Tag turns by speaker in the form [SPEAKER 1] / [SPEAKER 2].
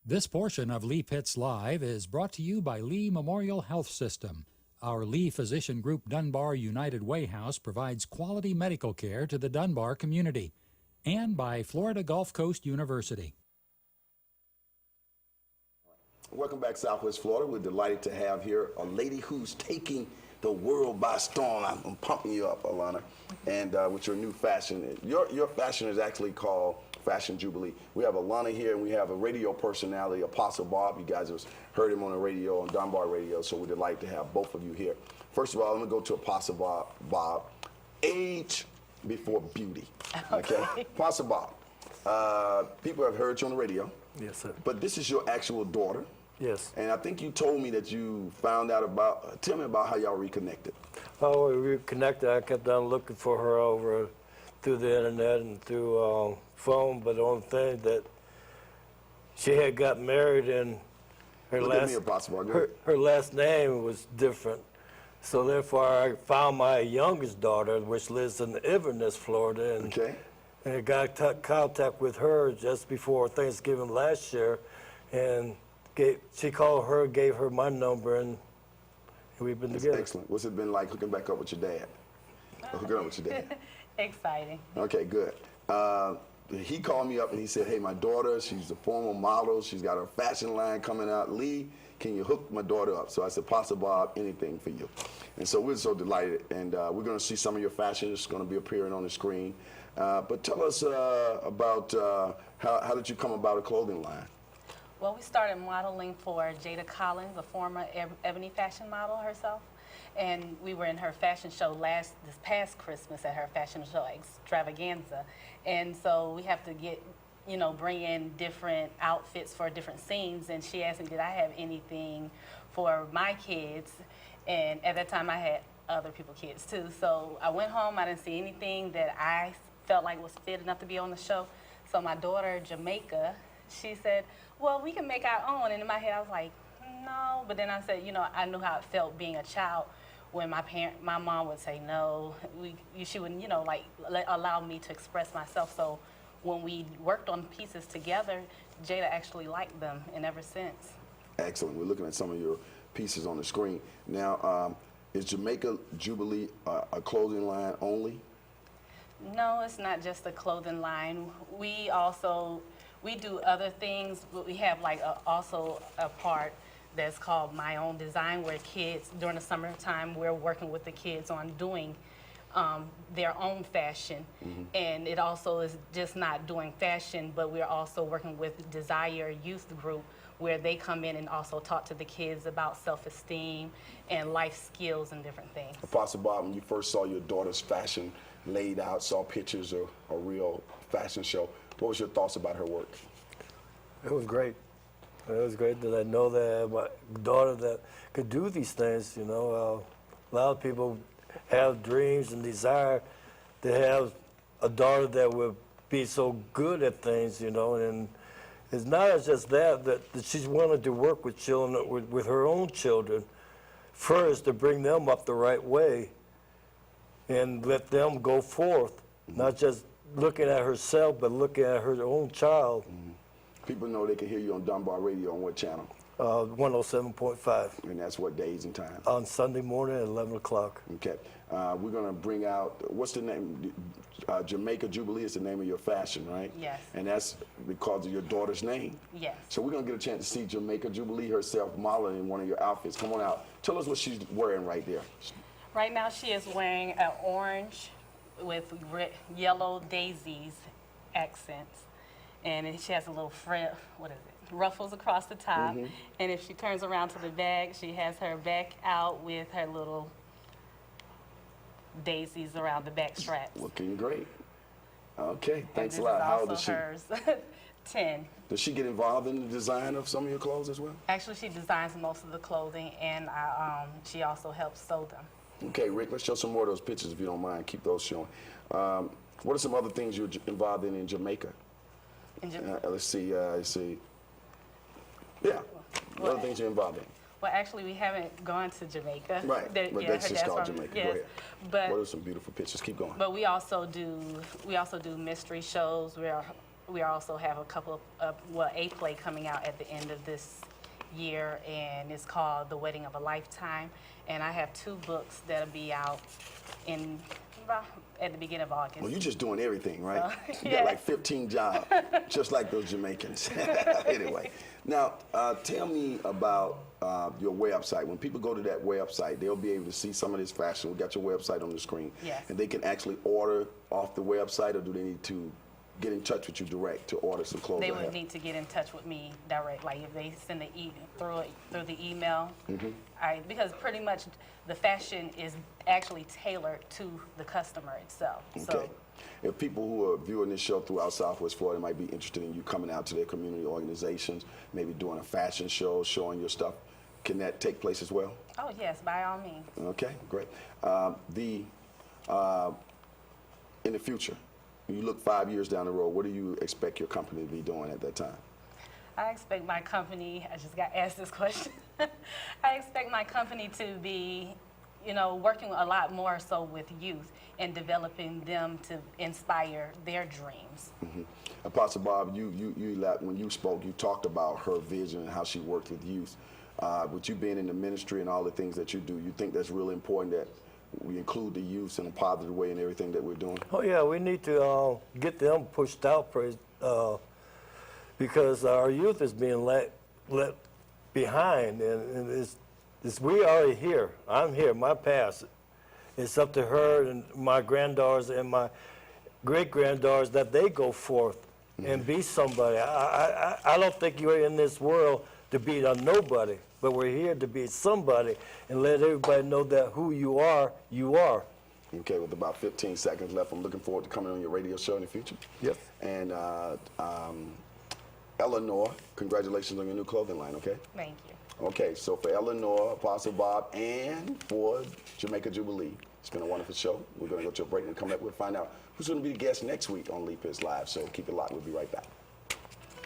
[SPEAKER 1] This portion of Lee Pitts Live is brought to you by Lee Memorial Health System. Our Lee Physician Group Dunbar United Way House provides quality medical care to the Dunbar community. And by Florida Gulf Coast University.
[SPEAKER 2] Welcome back, Southwest Florida. We're delighted to have here a lady who's taking the world by storm. I'm pumping you up, Alana, and with your new fashion. Your fashion is actually called Fashion Jubilee. We have Alana here, and we have a radio personality, Apostle Bob. You guys have heard him on the radio, on Dunbar Radio, so we're delighted to have both of you here. First of all, I'm going to go to Apostle Bob. Age before beauty. Okay? Apostle Bob, people have heard you on the radio.
[SPEAKER 3] Yes, sir.
[SPEAKER 2] But this is your actual daughter.
[SPEAKER 3] Yes.
[SPEAKER 2] And I think you told me that you found out about, tell me about how y'all reconnected.
[SPEAKER 3] Oh, we reconnected. I kept on looking for her over through the internet and through phone, but the only thing that she had got married and her her last name was different. So therefore, I found my youngest daughter, which lives in Inverness, Florida, and, and I got contact with her just before Thanksgiving last year, and she called her, gave her my number, and we've been together.
[SPEAKER 2] Excellent. What's it been like hooking back up with your dad? Hooking up with your dad?
[SPEAKER 4] Exciting.
[SPEAKER 2] Okay, good. He called me up and he said, hey, my daughter, she's a former model. She's got her fashion line coming out. Lee, can you hook my daughter up? So I said, Pastor Bob, anything for you. And so we're so delighted. And we're going to see some of your fashion. It's going to be appearing on the screen. But tell us about how did you come about a clothing line?
[SPEAKER 4] Well, we started modeling for Jada Collins, a former Ebony fashion model herself. And we were in her fashion show this past Christmas at her fashion show extravaganza. And so we have to bring in different outfits for different scenes. And she asked me, did I have anything for my kids? And at that time I had other people's kids too. So I went home, I didn't see anything that I felt like was fit enough to be on the show. So my daughter, Jamaica, she said, well, we can make our own. And in my head I was like, no. But then I said, I knew how it felt being a child when my mom would say no. She wouldn't, allow me to express myself. So when we worked on pieces together, Jada actually liked them, and ever since.
[SPEAKER 2] Excellent. We're looking at some of your pieces on the screen. Now, is Jamaica Jubilee a clothing line only?
[SPEAKER 4] No, it's not just a clothing line. We do other things, but we have also a part that's called My Own Design, where kids, during the summertime, we're working with the kids on doing their own fashion. And it also is just not doing fashion, but we're also working with Desire Youth Group, where they come in and also talk to the kids about self-esteem and life skills and different things.
[SPEAKER 2] Apostle Bob, when you first saw your daughter's fashion laid out, saw pictures of a real fashion show, what was your thoughts about her work?
[SPEAKER 3] It was great. It was great that I know that my daughter that could do these things. A lot of people have dreams and desire to have a daughter that would be so good at things, and it's not just that she's wanted to work with children, with her own children first, to bring them up the right way and let them go forth, not just looking at herself, but looking at her own child.
[SPEAKER 2] People know they can hear you on Dunbar Radio on what channel?
[SPEAKER 3] 107.5.
[SPEAKER 2] And that's what days and times?
[SPEAKER 3] On Sunday morning at 11 o'clock.
[SPEAKER 2] Okay. We're going to bring out, what's the name? Jamaica Jubilee is the name of your fashion, right?
[SPEAKER 4] Yes.
[SPEAKER 2] And that's because of your daughter's name?
[SPEAKER 4] Yes.
[SPEAKER 2] So we're going to get a chance to see Jamaica Jubilee herself modeling in one of your outfits. Come on out. Tell us what she's wearing right there.
[SPEAKER 4] Right now she is wearing an orange with yellow daisies accents. And she has a little ruffles across the top. And if she turns around to the back, she has her back out with her little daisies around the back straps.
[SPEAKER 2] Looking great. Okay, thanks a
[SPEAKER 4] And
[SPEAKER 2] lot.
[SPEAKER 4] this is
[SPEAKER 2] How old is
[SPEAKER 4] also
[SPEAKER 2] she?
[SPEAKER 4] hers. 10.
[SPEAKER 2] Does she get involved in the design of some of your clothes as well?
[SPEAKER 4] Actually, she designs most of the clothing, and she also helps sew them.
[SPEAKER 2] Okay, Rick, let's show some more of those pictures if you don't mind. Keep those showing. What are some other things you're involved in Jamaica? Let's see. Yeah, what other things you're involved in?
[SPEAKER 4] Well, actually, we haven't gone to Jamaica.
[SPEAKER 2] Right, but that's just called Jamaica.
[SPEAKER 4] Yes.
[SPEAKER 2] Go ahead.
[SPEAKER 4] But
[SPEAKER 2] what are some beautiful pictures? Keep going.
[SPEAKER 4] But we also do mystery shows. we also have a couple of, a play coming out at the end of this year, and it's called The Wedding of a Lifetime. And I have 2 books that'll be out in at the beginning of August.
[SPEAKER 2] Well, you're just doing everything, right?
[SPEAKER 4] So,
[SPEAKER 2] You
[SPEAKER 4] yeah.
[SPEAKER 2] got like 15 jobs, just like those Jamaicans. Anyway, now tell me about your website. When people go to that website, they'll be able to see some of this fashion. We got your website on the screen.
[SPEAKER 4] Yes.
[SPEAKER 2] And they can actually order off the website, or do they need to get in touch with you direct to order some clothes?
[SPEAKER 4] They would need to get in touch with me direct, like if they send through the email. Because pretty much the fashion is actually tailored to the customer itself.
[SPEAKER 2] Okay.
[SPEAKER 4] So
[SPEAKER 2] If people who are viewing this show throughout Southwest Florida might be interested in you coming out to their community organizations, maybe doing a fashion show, showing your stuff, can that take place as well?
[SPEAKER 4] oh yes, by all means.
[SPEAKER 2] Okay, great. In the future, when you look 5 years down the road, what do you expect your company to be doing at that time?
[SPEAKER 4] I expect my company, I just got asked this question. I expect my company to be, working a lot more so with youth and developing them to inspire their dreams.
[SPEAKER 2] Apostle Bob, when you spoke, you talked about her vision and how she worked with youth. With you being in the ministry and all the things that you do, you think that's really important that we include the youth in a positive way in everything that we're doing?
[SPEAKER 3] Oh yeah, we need to get them pushed out, because our youth is being let behind, and we already here. I'm here. My past. It's up to her and my granddaughters and my great-granddaughters that they go forth and be somebody. I don't think you're in this world to be a nobody, but we're here to be somebody and let everybody know that who you are, you are.
[SPEAKER 2] Okay, with about 15 seconds left, I'm looking forward to coming on your radio show in the future.
[SPEAKER 3] Yep.
[SPEAKER 2] And Eleanor, congratulations on your new clothing line, okay?
[SPEAKER 4] Thank you.
[SPEAKER 2] Okay, so for Eleanor, Apostle Bob, and for Jamaica Jubilee, it's been a wonderful show. We're going to go to a break and come back. We'll find out who's going to be the guest next week on Leap Is Live. So keep it locked. We'll be right back.